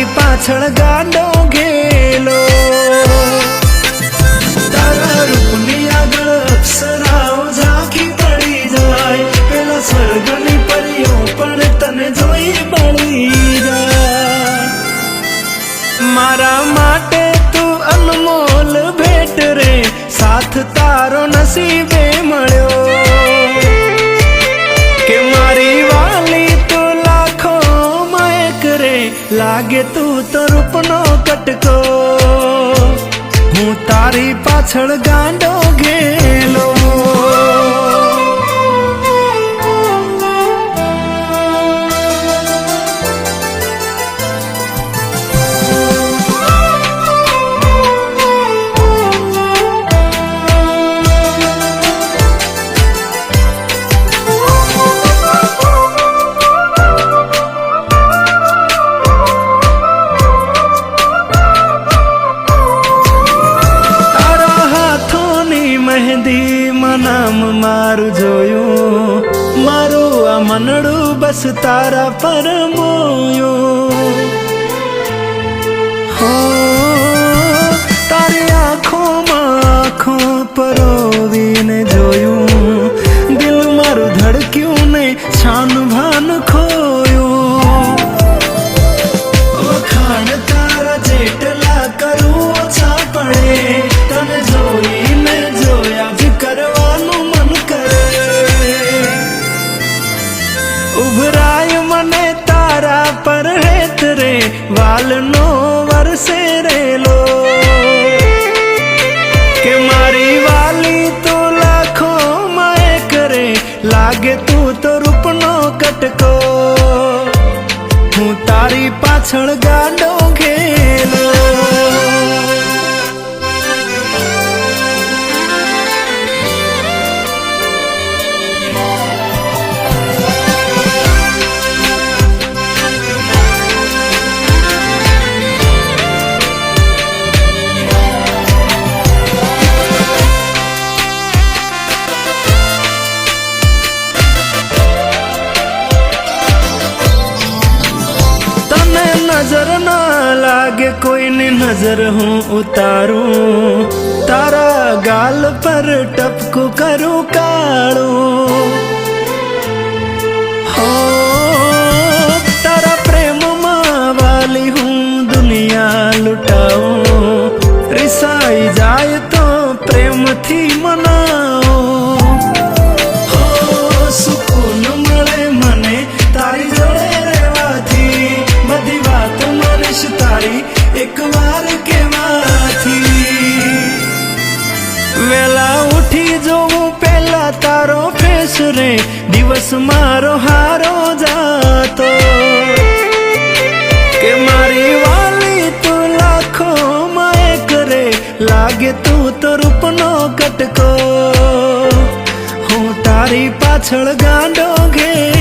તારી પાછળ ગાંડો ઘેલો તારા રૂપની આગળ અપ્સરાઓ ઝાંખી પડી જાય પેલા સ્વર્ગની પરીઓ પણ તને જોઈ બળી જાય મારા માટે તું અનમોલ ભેટ રે સાથ તારો નસીબે મળ્યો કે મારી વાલી તું લાખો માયક રે લાગે તું તો રૂપનો કટકો હું તારી પાછળ ગાંડો ઘેલો નામ મારું જોયું મારું આ મનડું બસ તારા પર મોયું હો તારી આંખોમાં આંખો પરોવીને જોયું દિલ મારું ધડક્યું ને છાન ભાન ખોયું વખાણ તારા જેટલા કરું ઓછા પડે તને જોઈને જોયા જ કરવાનું મન કરે ઉભરાય મને તારા પર હેત રે વાલનો વરસે રેલો કે મારી વાલી તો લાખો માય કરે લાગે તું તો રૂપનો કટકો હું તારી પાછળ ગાંડો ઘેલો नजर ना लागे कोई ने नजर हूँ उतारूं तारा गाल पर टपकू करूं काड़ूं हो तारा प्रेम माँ वाली हूँ दुनिया लुटाऊं रिसाई जाए तो प्रेम थी मनाऊं हो सुकून મળે મને તારી જોડે રહેવાથી બધી વાત માનીશ તારી એક વાર કેવાથી વેલા ઉઠી જોઉં પેલા તારો ફેસ રે દિવસ મારો હારો જાતો કે મારી વાલી તું લાખો માય કરે લાગે તું તો રૂપનો કટકો હું તારી પાછળ ગાંડો ઘેલો